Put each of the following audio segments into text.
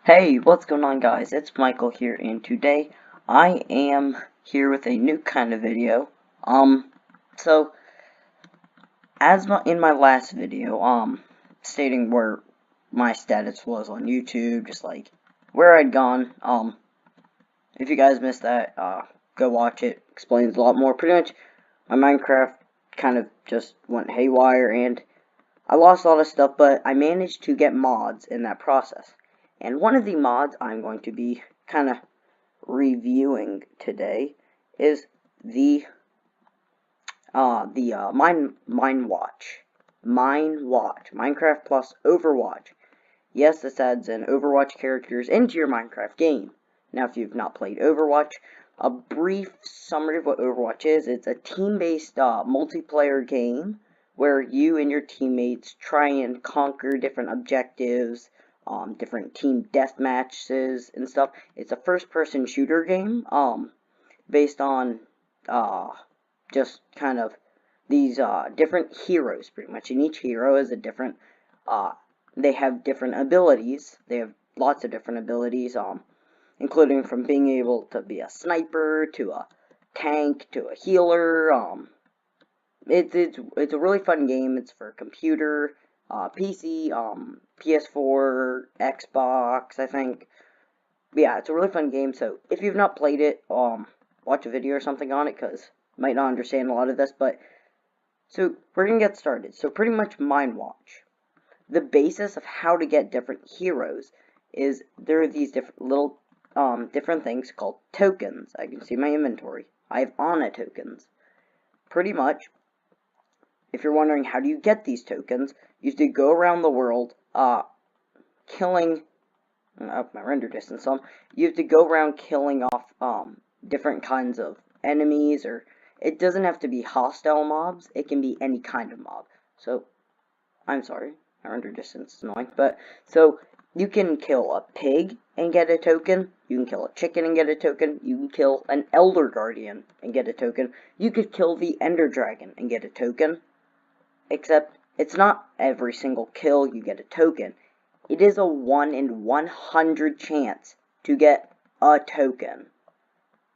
Hey, what's going on, guys? It's Michael here, and today I am here with a new kind of video. So as in my last video, stating where my status was on YouTube, just like where I'd gone. If you guys missed that, go watch it. Explains a lot more. Pretty much, my Minecraft kind of just went haywire, and I lost a lot of stuff, but I managed to get mods in that process. And one of the mods I'm going to be kind of reviewing today is the Minewatch. Minecraft plus Overwatch. Yes, this adds in Overwatch characters into your Minecraft game. Now, if you've not played Overwatch, a brief summary of what Overwatch is: it's a team-based multiplayer game where you and your teammates try and conquer different objectives, different team death matches and stuff. It's a first-person shooter game, based on, just kind of these, different heroes, pretty much. And each hero is a different, they have different abilities. They have lots of different abilities, including from being able to be a sniper, to a tank, to a healer. It's a really fun game. It's for computer, PC, PS4, Xbox, I think. Yeah, it's a really fun game. So if you've not played it, watch a video or something on it, because you might not understand a lot of this. But so we're gonna get started. So pretty much Minewatch. The basis of how to get different heroes is there are these different little different things called tokens. I can see my inventory. I have Ana tokens. Pretty much, if you're wondering how do you get these tokens, you have to go around the world, killing, up my render distance some, you have to go around killing off, different kinds of enemies, or it doesn't have to be hostile mobs, it can be any kind of mob. So, I'm sorry, my render distance is annoying, but, so, you can kill a pig and get a token, you can kill a chicken and get a token, you can kill an elder guardian and get a token, you could kill the ender dragon and get a token. Except, it's not every single kill you get a token. It is a 1 in 100 chance to get a token.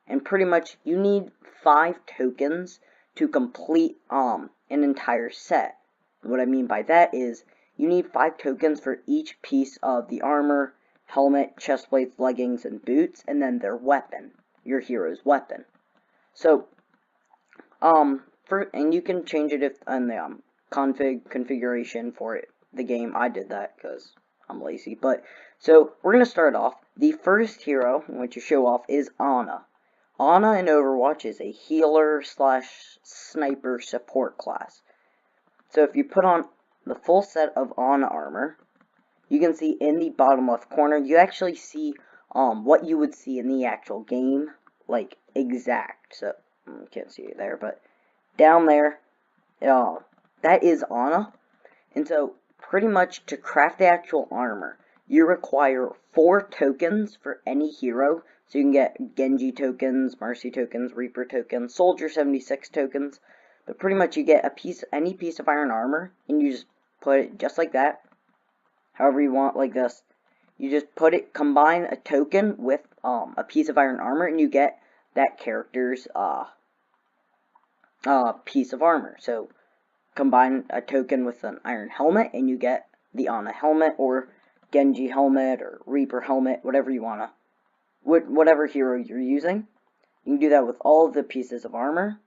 And pretty much, you need 5 tokens to complete, an entire set. And what I mean by that is, you need 5 tokens for each piece of the armor, helmet, chest plates, leggings, and boots, and then their weapon, your hero's weapon. So, and you can change it if, in the, configuration for it, the game. I did that because I'm lazy. But so we're gonna start off. The first hero I want to show off is Ana. Ana in Overwatch is a healer / sniper support class. So if you put on the full set of Ana armor, you can see in the bottom left corner, you actually see what you would see in the actual game, like exact. So can't see it there, but down there, that is Ana. And so, pretty much, to craft the actual armor, you require 4 tokens for any hero. So you can get Genji tokens, Mercy tokens, Reaper tokens, Soldier 76 tokens. But pretty much you get any piece of iron armor, and you just put it just like that. However you want, like this. You just put it, combine a token with a piece of iron armor, and you get that character's piece of armor. So combine a token with an iron helmet, and you get the Ana helmet, or Genji helmet, or Reaper helmet, whatever you wanna, whatever hero you're using. You can do that with all of the pieces of armor.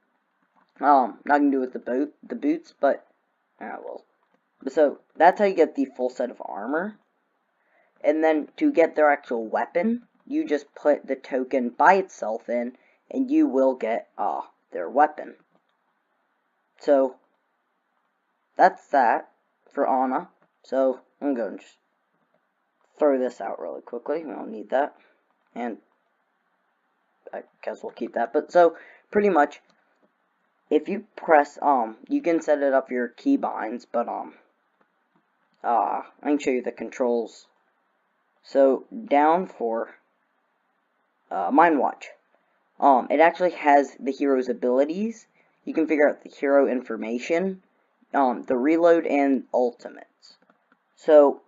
Not gonna do it with the boots, but well. So that's how you get the full set of armor. And then to get their actual weapon, you just put the token by itself in, and you will get their weapon. So that's that for Ana. So I'm going to just throw this out really quickly. We don't need that. And I guess we'll keep that. But so pretty much, if you press, you can set it up your keybinds, but I can show you the controls. So down for Minewatch, it actually has the hero's abilities. You can figure out the hero information, the reload, and ultimates. So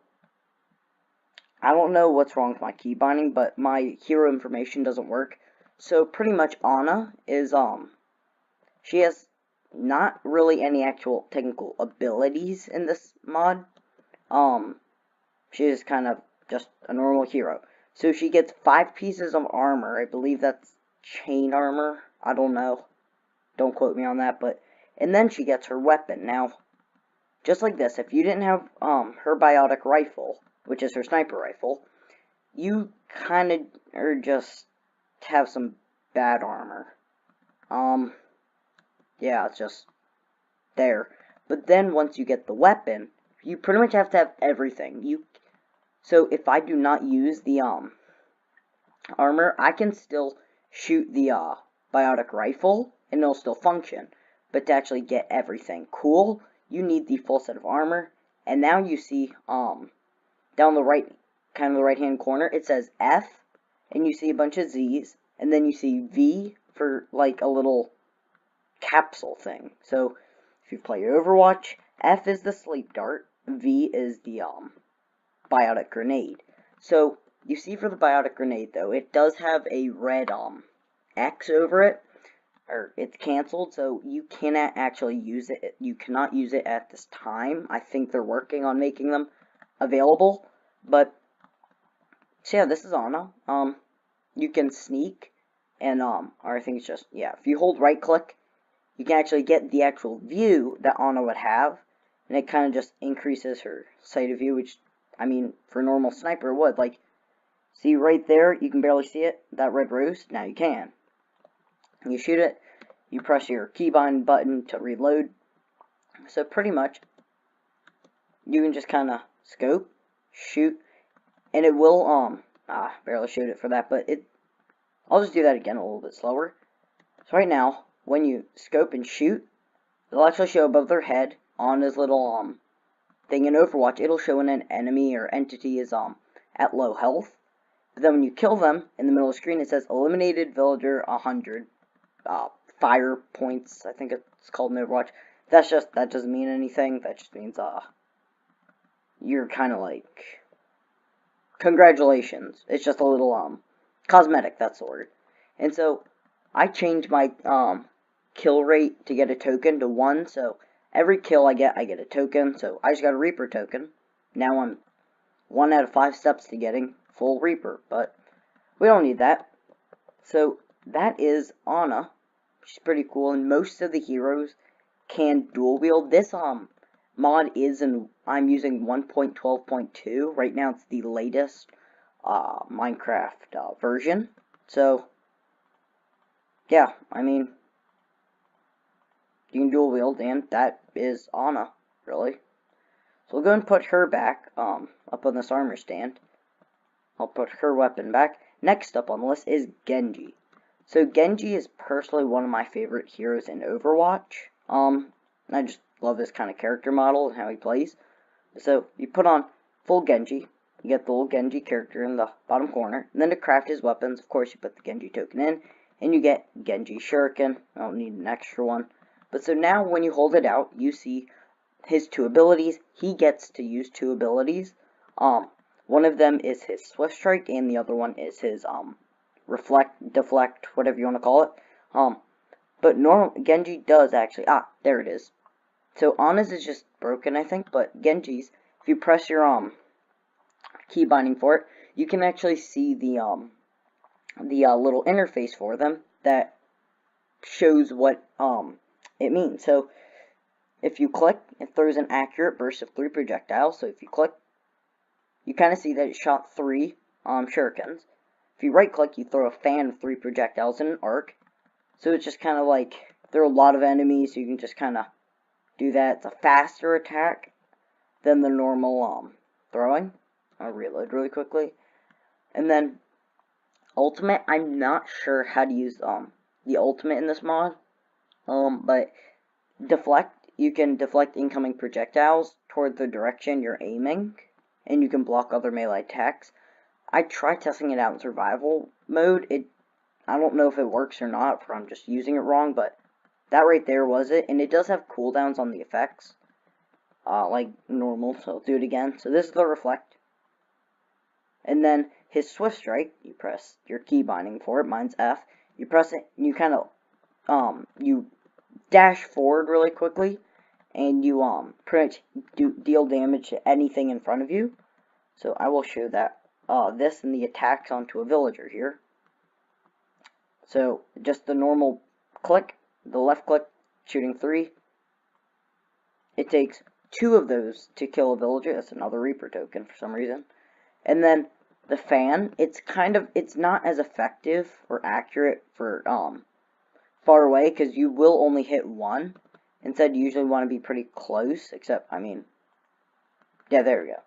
I don't know what's wrong with my key binding, but my hero information doesn't work. So pretty much Ana is, she has not really any actual technical abilities in this mod. She is kind of just a normal hero. So she gets 5 pieces of armor. I believe that's chain armor. I don't know. Don't quote me on that, and then she gets her weapon. Now, just like this, if you didn't have her biotic rifle, which is her sniper rifle, you kind of or just have some bad armor. Yeah, it's just there. But then once you get the weapon, you pretty much have to have everything. So if I do not use the armor, I can still shoot the biotic rifle and it'll still function. But to actually get everything cool, you need the full set of armor. And now you see down the right, kind of the right hand corner, it says F, and you see a bunch of Z's, and then you see V for like a little capsule thing. So if you play Overwatch, F is the sleep dart, V is the biotic grenade. So you see for the biotic grenade though, it does have a red X over it, or it's canceled, so you cannot actually use it. You cannot use it at this time. I think they're working on making them available, but so yeah, this is Ana. You can sneak, and or I think it's just, yeah, if you hold right click, you can actually get the actual view that Ana would have, and it kind of just increases her sight of view, which, I mean, for a normal sniper would. Like, see right there, you can barely see it, that red rose, now you can. You shoot it, you press your keybind button to reload, so pretty much, you can just kind of scope, shoot, and it will, barely shoot it for that, but I'll just do that again a little bit slower. So right now, when you scope and shoot, it'll actually show above their head on this little, thing in Overwatch. It'll show when an enemy or entity is, at low health. But then when you kill them, in the middle of the screen, it says eliminated villager 100, fire points, I think it's called in Overwatch. That doesn't mean anything. That just means, you're kind of like, congratulations. It's just a little, cosmetic, that's the word. And so, I changed my, kill rate to get a token to 1, so every kill I get a token, so I just got a Reaper token. Now I'm 1 out of 5 steps to getting full Reaper, but we don't need that. So, that is Ana, which is pretty cool, and most of the heroes can dual wield. This, mod is I'm using 1.12.2. Right now it's the latest Minecraft version. So, yeah, I mean, you can dual wield, and that is Ana, really. So we'll go and put her back up on this armor stand. I'll put her weapon back. Next up on the list is Genji. So Genji is personally one of my favorite heroes in Overwatch. I just love this kind of character model and how he plays. So you put on full Genji, you get the little Genji character in the bottom corner, and then to craft his weapons, of course, you put the Genji token in, and you get Genji Shuriken. I don't need an extra one. But so now when you hold it out, you see his 2 abilities. He gets to use 2 abilities. One of them is his Swift Strike, and the other one is his Reflect, Deflect, whatever you want to call it. But Genji does actually, there it is. So Ana's is just broken, I think, but Genji's, if you press your key binding for it, you can actually see the little interface for them that shows what it means. So if you click, it throws an accurate burst of 3 projectiles. So if you click, you kind of see that it shot 3 shurikens. If you right click, you throw a fan of 3 projectiles in an arc. So it's just kind of like, there are a lot of enemies, so you can just kind of do that. It's a faster attack than the normal throwing. I'll reload really quickly. And then ultimate, I'm not sure how to use the ultimate in this mod. But deflect, you can deflect incoming projectiles toward the direction you're aiming, and you can block other melee attacks. I tried testing it out in survival mode. I don't know if it works or not, or I'm just using it wrong, but that right there was it, and it does have cooldowns on the effects, like normal, so I'll do it again. So this is the reflect. And then his Swift Strike, you press your key binding for it, mine's F, you press it, and you kind of, you dash forward really quickly, and you, pretty much deal damage to anything in front of you. So I will show that, this and the attacks onto a villager here. So, just the normal click, the left click, shooting 3. It takes 2 of those to kill a villager. That's another Reaper token for some reason. And then the fan, it's not as effective or accurate for far away, because you will only hit 1. Instead, you usually want to be pretty close, except, I mean, yeah, there we go.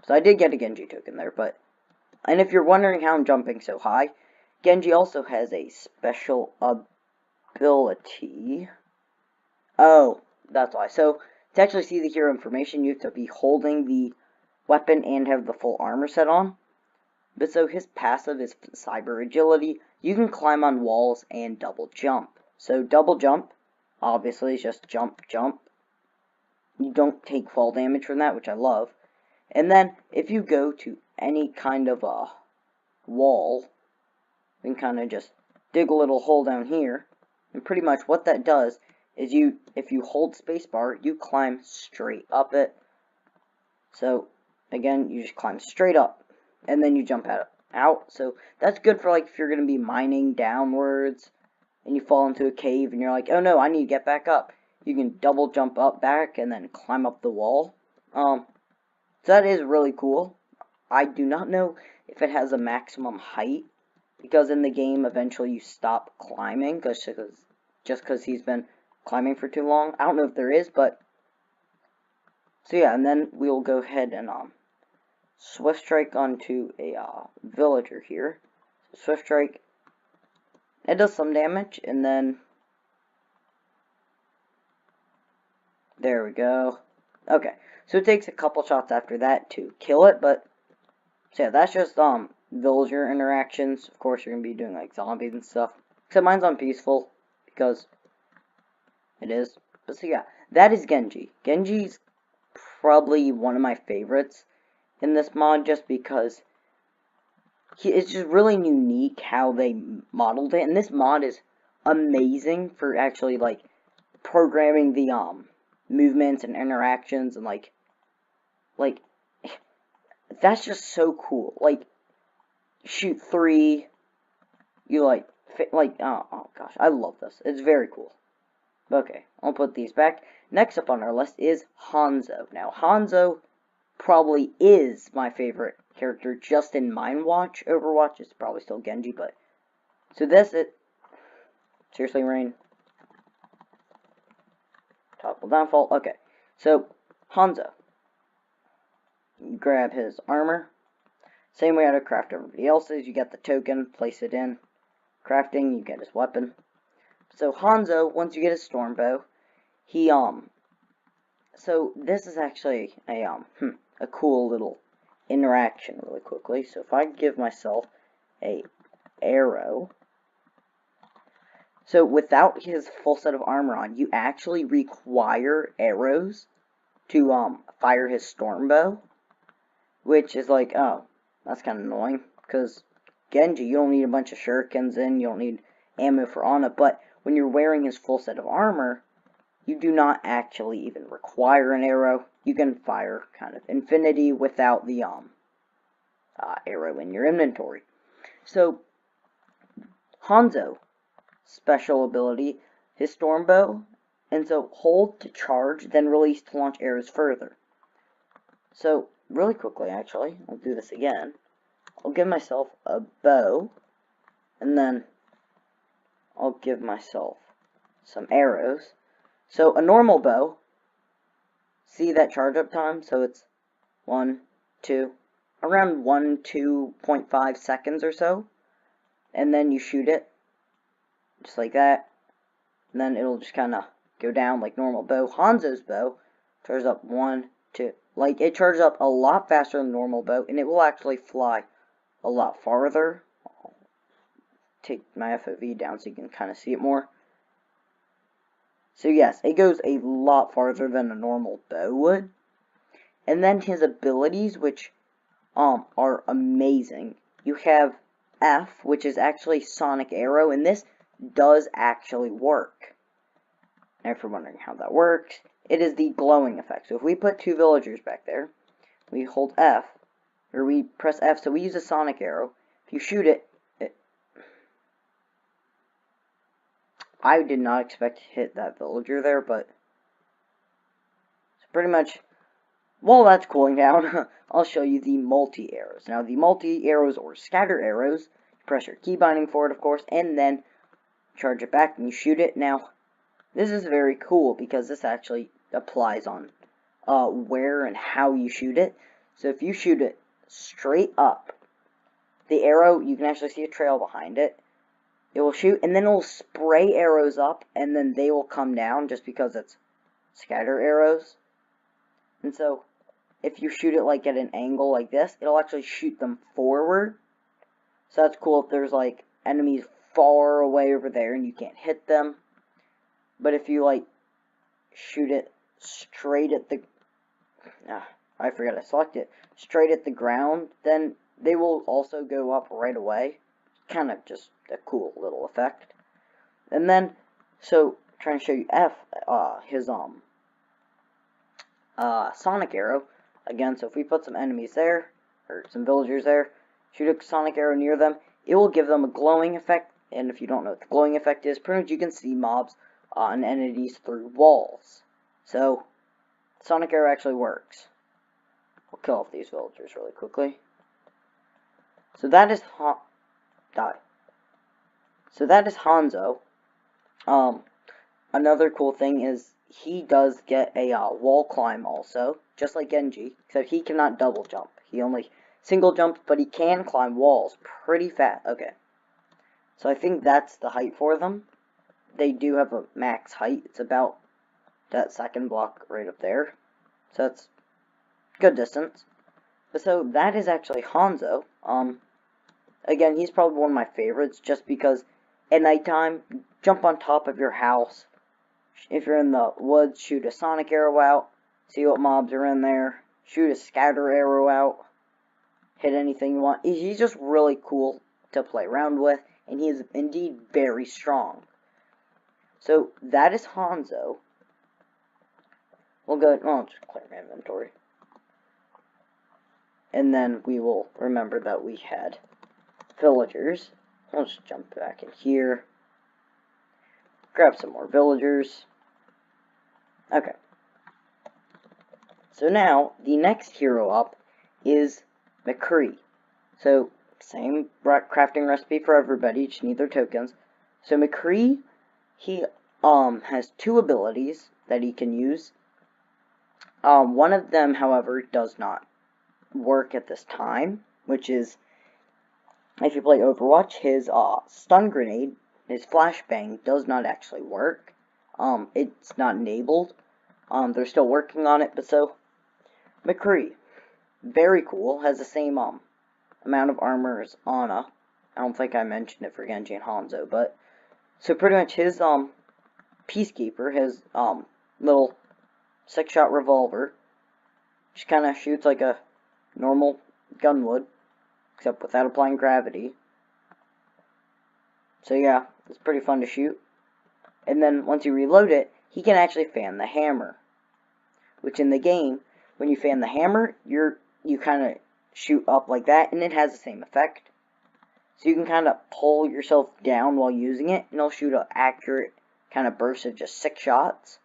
So I did get a Genji token there, and if you're wondering how I'm jumping so high, Genji also has a special ability. Oh, that's why. So, to actually see the hero information, you have to be holding the weapon and have the full armor set on. But so his passive is cyber agility. You can climb on walls and double jump. So double jump, obviously, is just jump, jump. You don't take fall damage from that, which I love. And then, if you go to any kind of a wall, you can kind of just dig a little hole down here. And pretty much what that does is if you hold spacebar, you climb straight up it. So, again, you just climb straight up, and then you jump out. So, that's good for, like, if you're going to be mining downwards, and you fall into a cave, and you're like, oh no, I need to get back up. You can double jump up back, and then climb up the wall. So that is really cool. I do not know if it has a maximum height, because in the game, eventually you stop climbing, just because he's been climbing for too long. I don't know if there is, but... So yeah, and then we'll go ahead and, Swift Strike onto a, villager here. So Swift Strike, it does some damage, and then... There we go. Okay, so it takes a couple shots after that to kill it, but... So yeah, that's just, villager interactions. Of course, you're going to be doing, like, zombies and stuff. Except mine's on peaceful, because it is. But so yeah, that is Genji. Genji's probably one of my favorites in this mod, just because it's just really unique how they modeled it. And this mod is amazing for actually, like, programming the, movements and interactions, and, like, that's just so cool. Like, shoot 3, you, like, oh gosh, I love this. It's very cool. Okay, I'll put these back. Next up on our list is Hanzo. Now, Hanzo probably is my favorite character just in Minewatch. Overwatch is probably still Genji, but... So seriously, Rain? Toggle downfall. Okay, so, Hanzo. You grab his armor. Same way how to craft everybody else's. You get the token, place it in. Crafting, you get his weapon. So Hanzo, once you get his storm bow, he, so this is actually a cool little interaction really quickly. So if I give myself a arrow, so without his full set of armor on, you actually require arrows to, fire his storm bow, which is like, oh, that's kind of annoying, because Genji, you don't need a bunch of shurikens in, you don't need ammo for Ana, but when you're wearing his full set of armor, you do not actually even require an arrow. You can fire kind of infinity without the arrow in your inventory. So, Hanzo, special ability, his storm bow, and so hold to charge, then release to launch arrows further. So, really quickly actually, I'll do this again. I'll give myself a bow, and then I'll give myself some arrows. So a normal bow, see that charge up time? So it's 1, 2, around 2.5 seconds or so. And then you shoot it, just like that. And then it'll just kind of go down like normal bow. Hanzo's bow charges up 1, 2. Like, it charges up a lot faster than normal bow, and it will actually fly a lot farther. I'll take my FOV down so you can kind of see it more. So yes, it goes a lot farther than a normal bow would. And then his abilities, which are amazing. You have F, which is actually Sonic Arrow, and this does actually work. Now, if you're wondering how that works, it is the glowing effect. So if we put 2 villagers back there, we hold F, or we press F, so we use a Sonic Arrow. If you shoot it, I did not expect to hit that villager there, but it's pretty much, while that's cooling down, I'll show you the multi-arrows. Now, the multi-arrows, or scatter arrows, you press your key binding for it, of course, and then charge it back, and you shoot it. Now, this is very cool, because this actually applies on where and how you shoot it. So if you shoot it straight up, the arrow, you can actually see a trail behind it. It will shoot, and then it will spray arrows up, and then they will come down, just because it's scatter arrows. And so, if you shoot it like at an angle like this, it'll actually shoot them forward. So that's cool if there's like enemies far away over there and you can't hit them. But if you like shoot it straight at the, I forgot I selected it, straight at the ground, then they will also go up right away. Kind of just a cool little effect. And then, so trying to show you F, his Sonic Arrow. Again, so if we put some enemies there, or some villagers there, shoot a Sonic Arrow near them, it will give them a glowing effect. And if you don't know what the glowing effect is, pretty much you can see mobs and entities through walls. So, Sonic Arrow actually works. We'll kill off these villagers really quickly. So that is So that is Hanzo. Another cool thing is he does get a wall climb also, just like Genji, except he cannot double jump. He only single jumps, but he can climb walls pretty fast. Okay, so I think that's the height for them. They do have a max height. It's about that second block right up there. So that's good distance. But so that is actually Hanzo. Again, he's probably one of my favorites, just because at nighttime, jump on top of your house. If you're in the woods, shoot a Sonic Arrow out, see what mobs are in there, shoot a Scatter Arrow out, hit anything you want. He's just really cool to play around with, and he is indeed very strong. So, that is Hanzo. We'll go, I'll just clear my inventory. And then we will remember that we had villagers. I'll just jump back in here. Grab some more villagers. Okay. So now, the next hero up is McCree. So, same crafting recipe for everybody, just need their tokens. So McCree, he has 2 abilities that he can use. One of them, however, does not work at this time, which is, if you play Overwatch, his stun grenade, his flashbang, does not actually work. It's not enabled. They're still working on it, but so, McCree, very cool, has the same amount of armor as Ana. I don't think I mentioned it for Genji and Hanzo, but, so pretty much his, Peacekeeper, his, little 6-shot revolver, just kind of shoots like a normal gun would, except without applying gravity. So yeah, it's pretty fun to shoot. And then once you reload it, he can actually fan the hammer. Which in the game, when you fan the hammer, you kind of shoot up like that, and it has the same effect. So you can kind of pull yourself down while using it, and it'll shoot an accurate kind of burst of just 6 shots.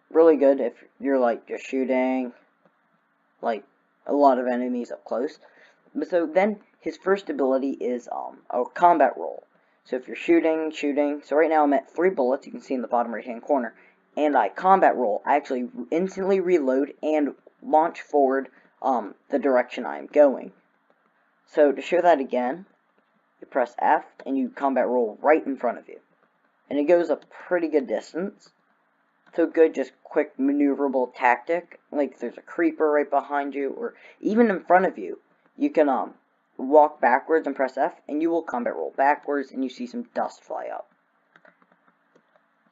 Really good if you're like just shooting like a lot of enemies up close. But so then his first ability is a combat roll. So if you're shooting, so right now I'm at 3 bullets, you can see in the bottom right hand corner, and I combat roll, I actually instantly reload and launch forward the direction I'm going. So to show that again, you press F and you combat roll right in front of you. And it goes a pretty good distance. So good, just quick maneuverable tactic, like if there's a creeper right behind you, or even in front of you, you can walk backwards and press F, and you will combat roll backwards, and you see some dust fly up.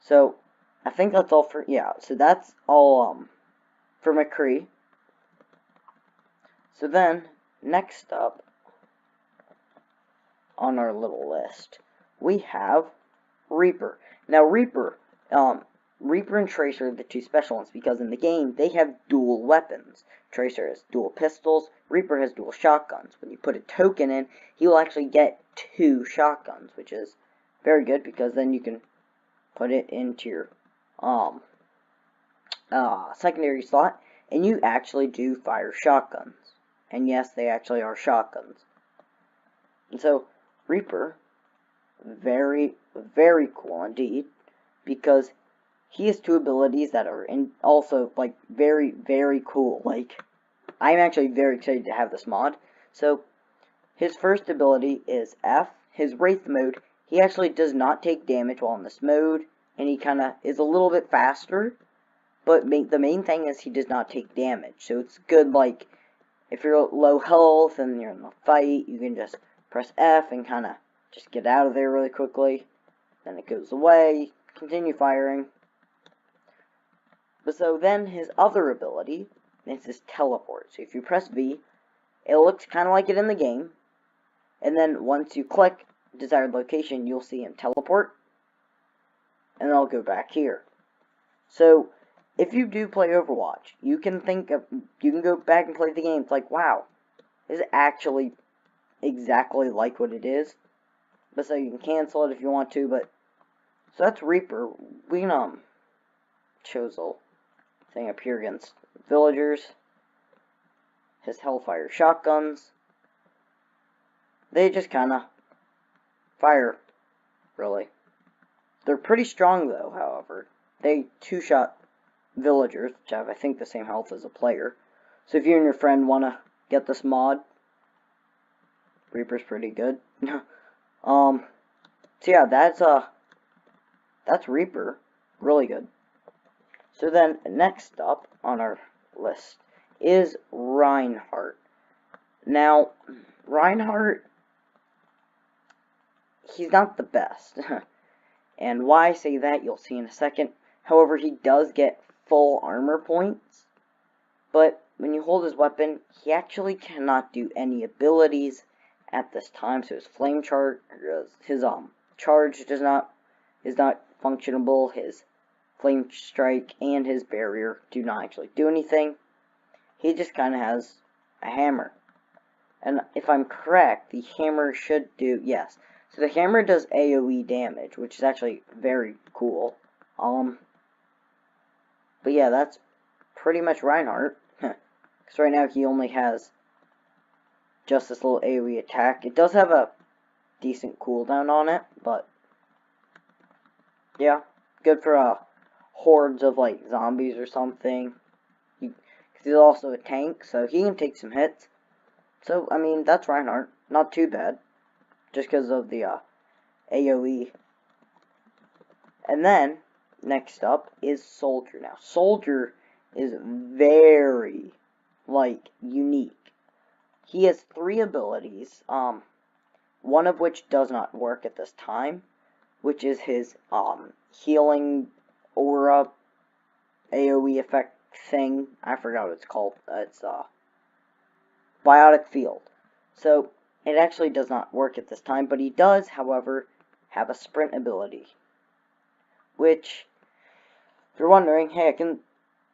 So, I think that's all for, yeah, so that's all, for McCree. So then, next up on our little list, we have Reaper. Now, Reaper and Tracer are the two special ones because in the game they have dual weapons. Tracer has dual pistols, Reaper has dual shotguns. When you put a token in, he will actually get 2 shotguns, which is very good because then you can put it into your secondary slot, and you actually do fire shotguns. And yes, they actually are shotguns. And so, Reaper, very, very cool indeed, because he has 2 abilities that are also, like, very, very cool. Like, I'm actually very excited to have this mod. So, his first ability is F, his Wraith mode. He actually does not take damage while in this mode, and he kind of is a little bit faster, but the main thing is he does not take damage. So it's good, like, if you're low health and you're in a fight, you can just press F and kind of just get out of there really quickly. Then it goes away, continue firing. But so then his other ability is his teleport. So if you press V, it looks kind of like it in the game. And then once you click desired location, you'll see him teleport. And I'll go back here. So if you do play Overwatch, you can go back and play the game. It's like, wow, this is actually exactly like what it is. But so you can cancel it if you want to, but so that's Reaper. We can chose a thing up here against villagers. His Hellfire shotguns. They just kinda fire, really. They're pretty strong though, however. They 2-shot villagers, which have, I think, the same health as a player. So if you and your friend want to get this mod, Reaper's pretty good. So yeah, that's Reaper. Really good. So then, next up on our list is Reinhardt. Now, Reinhardt, he's not the best. And why I say that, you'll see in a second. However, he does get full armor points, but when you hold his weapon, he actually cannot do any abilities at this time. So his flame charge, his charge is not functionable. His flame strike and his barrier do not actually do anything. He just kind of has a hammer, and if I'm correct, the hammer should do, yes. So the hammer does AoE damage, which is actually very cool. But yeah, that's pretty much Reinhardt. Because right now he only has just this little AoE attack. It does have a decent cooldown on it, but yeah, good for hordes of like zombies or something. Because he's also a tank, so he can take some hits. So I mean, that's Reinhardt. Not too bad, just because of the AoE. And then next up is Soldier. Now, Soldier is very, like, unique. He has 3 abilities, one of which does not work at this time, which is his, healing aura AoE effect thing. I forgot what it's called. It's, Biotic Field. So, it actually does not work at this time, but he does, however, have a sprint ability. Which, if you're wondering, hey,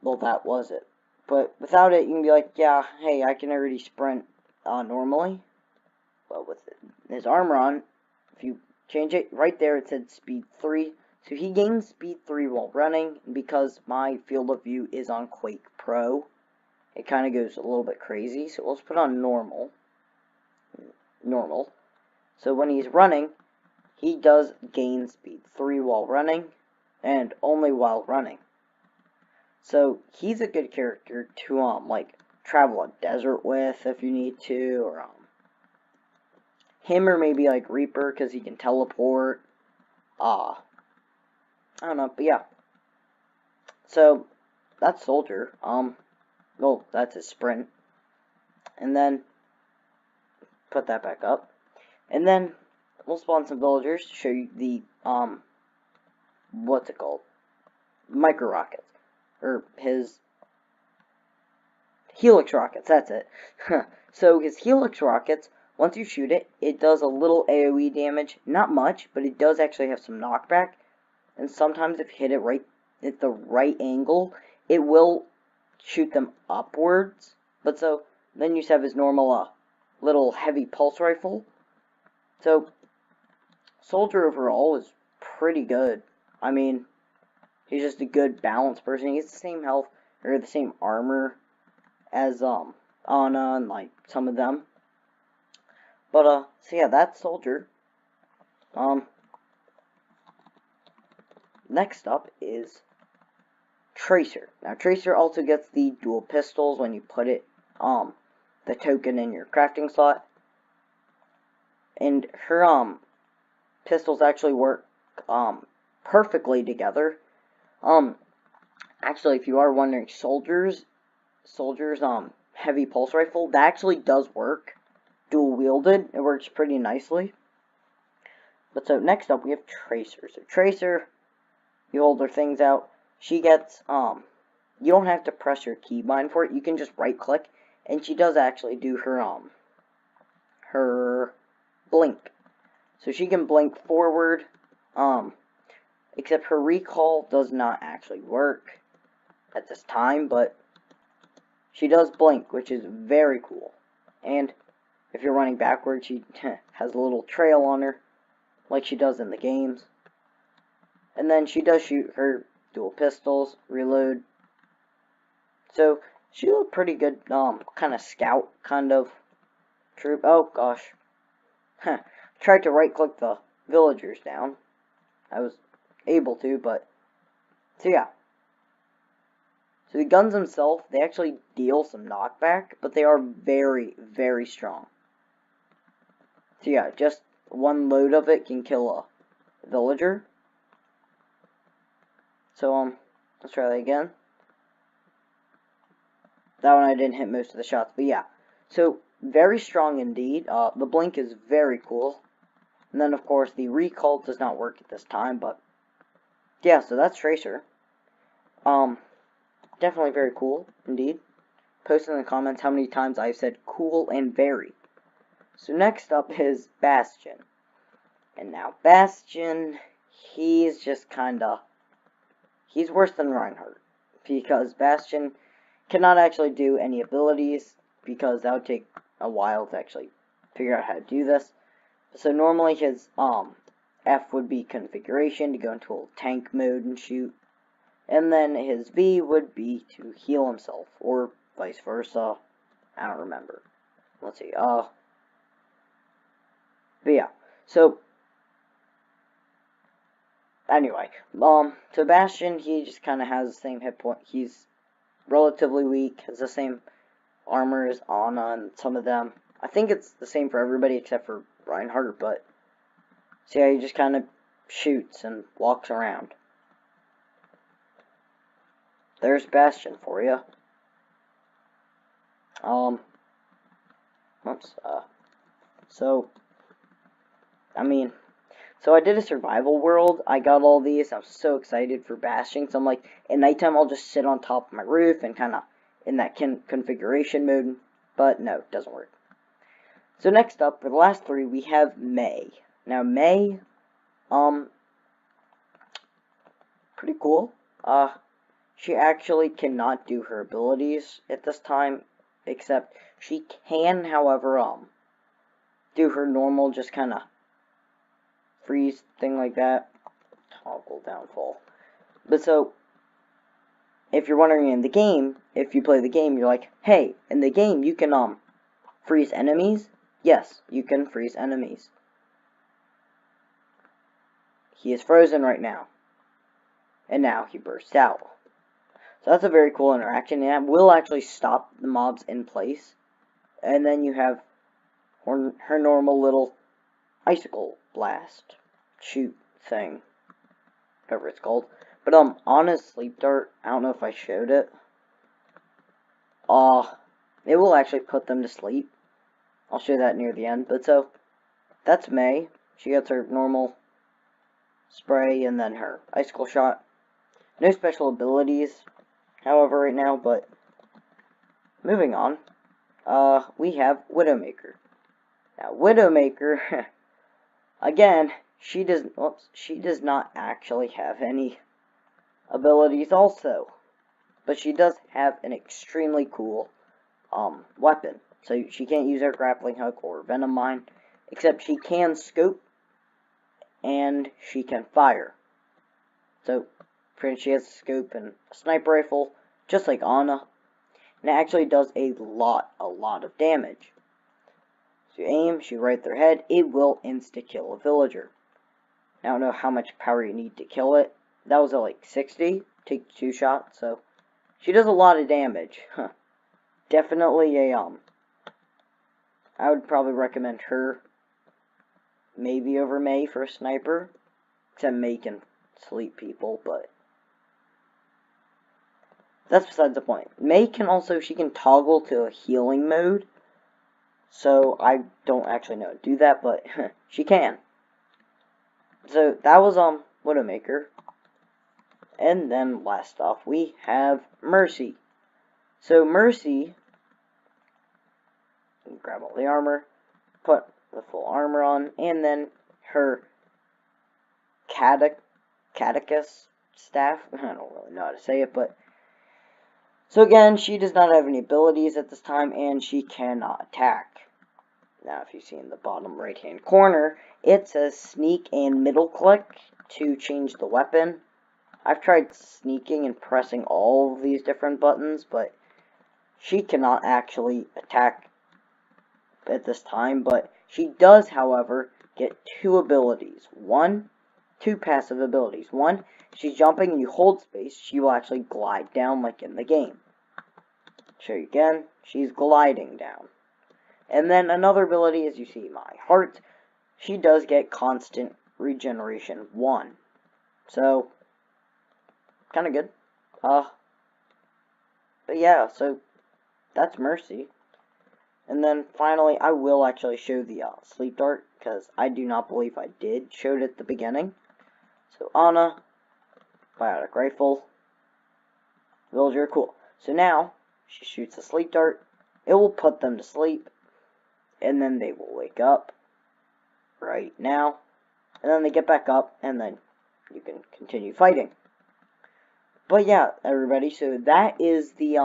well, that was it. But without it, you can be like, yeah, hey, I can already sprint normally. But with his armor on, if you change it, right there it said speed 3. So he gains speed 3 while running, and because my field of view is on Quake Pro, it kind of goes a little bit crazy. So let's put on normal. So when he's running, he does gain speed 3 while running, and only while running. So he's a good character to like travel a desert with if you need to, or him, or maybe like Reaper because he can teleport. I don't know, but yeah. So that's Soldier. Well, that's his sprint, and then put that back up, and then we'll spawn some villagers to show you the what's it called? Micro rockets. Or his Helix rockets, that's it. So his Helix rockets, once you shoot it, it does a little AoE damage. Not much, but it does actually have some knockback. And sometimes if you hit it right at the right angle, it will shoot them upwards. But so, then you just have his normal little heavy pulse rifle. So, Soldier overall is pretty good. I mean, he's just a good balanced person. He has the same health, or the same armor as, Ana and, like, some of them. But, so yeah, that's Soldier. Next up is Tracer. Now, Tracer also gets the dual pistols when you put it, the token in your crafting slot. And her, pistols actually work, perfectly together. Actually, if you are wondering, Soldier's, heavy pulse rifle, that actually does work. Dual wielded, it works pretty nicely. But so, next up, we have Tracer. So, Tracer, you hold her things out. She gets, you don't have to press your keybind for it. You can just right-click, and she does actually do her blink. So she can blink forward, except her recall does not actually work at this time, but she does blink, which is very cool. And if you're running backwards, she has a little trail on her, like she does in the games. And then she does shoot her dual pistols, reload. So, she's a pretty good, kind of scout, kind of troop. Oh, gosh. Tried to right-click the villagers down. I was able to, but... So, yeah. So, the guns themselves, they actually deal some knockback, but they are very, very strong. So, yeah, just one load of it can kill a villager. So, let's try that again. That one I didn't hit most of the shots, but yeah. So, very strong indeed. The blink is very cool. And then, of course, the recall does not work at this time, but... Yeah, so that's Tracer. Definitely very cool, indeed. Post in the comments how many times I've said cool and very. So, next up is Bastion. And now, Bastion, he's just kinda... He's worse than Reinhardt, because Bastion cannot actually do any abilities, because that would take a while to actually figure out how to do this. So normally his F would be configuration to go into a tank mode and shoot, and then his V would be to heal himself, or vice versa. I don't remember. Let's see. But yeah. So anyway, Sebastian, he just kind of has the same hit point. He's relatively weak, has the same armor as Ana and some of them. I think it's the same for everybody except for Reinhardt, but see how he just kind of shoots and walks around. There's Bastion for you. So I did a survival world. I got all these. I was so excited for Bastion. So I'm like, at nighttime, I'll just sit on top of my roof and kind of in that configuration mode. But no, it doesn't work. So next up, for the last three, we have Mei. Now, Mei, pretty cool. She actually cannot do her abilities at this time, except she can, however, do her normal, just kind of freeze thing like that. Toggle downfall. But so, if you're wondering in the game, if you play the game, you're like, hey, in the game you can, freeze enemies? Yes, you can freeze enemies. He is frozen right now. And now he bursts out. So that's a very cool interaction, and that will actually stop the mobs in place. And then you have her normal little icicle blast shoot thing, whatever it's called. But on sleep dart, I don't know if I showed it. It will actually put them to sleep. I'll show that near the end. But so that's Mei. She gets her normal spray and then her icicle shot. No special abilities, however, right now. But moving on, we have Widowmaker. Now, Widowmaker, again, she does not actually have any abilities also, but she does have an extremely cool, weapon. So she can't use her grappling hook or venom mine, except she can scope, and she can fire. So, she has a scope and a sniper rifle, just like Ana, and it actually does a lot of damage. So you aim, shoot right their head, it will insta-kill a villager. I don't know how much power you need to kill it. That was at like 60, take 2 shots, so she does a lot of damage. Definitely I would probably recommend her maybe over Mei for a sniper, except Mei can sleep people, but that's besides the point. Mei can also, she can toggle to a healing mode, so I don't actually know how to do that, but she can. So that was Widowmaker. And then last off we have Mercy. So Mercy, grab all the armor, put the full armor on, and then her catechus staff. I don't really know how to say it, but so again, she does not have any abilities at this time, and she cannot attack. Now, if you see in the bottom right-hand corner, it says sneak and middle click to change the weapon. I've tried sneaking and pressing all of these different buttons, but she cannot actually attack at this time. But she does, however, get 2 abilities. Two passive abilities. One, she's jumping and you hold space, she will actually glide down like in the game. Show you again, she's gliding down. And then another ability, as you see my heart, she does get constant regeneration 1. So, kind of good. But yeah, so that's Mercy. And then finally, I will actually show the sleep dart, because I do not believe I did show it at the beginning. So Ana, biotic rifle, villager, cool. So now, she shoots a sleep dart, it will put them to sleep, and then they will wake up right now, and then they get back up, and then you can continue fighting. But yeah, everybody, so that is the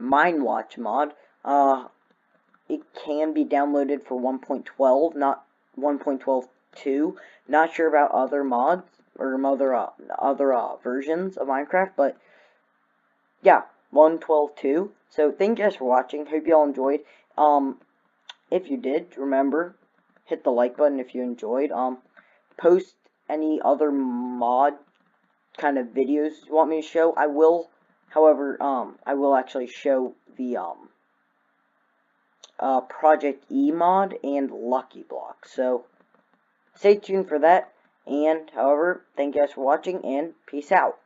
Minewatch mod. It can be downloaded for 1.12, not 1.12.2. Not sure about other mods or other versions of Minecraft, but yeah, 1.12.2. So thank you guys for watching. Hope you all enjoyed. If you did, remember, hit the like button if you enjoyed. Post any other mod kind of videos you want me to show. I will, however, I will actually show the Project E mod and Lucky Block. So stay tuned for that. And however, thank you guys for watching and peace out.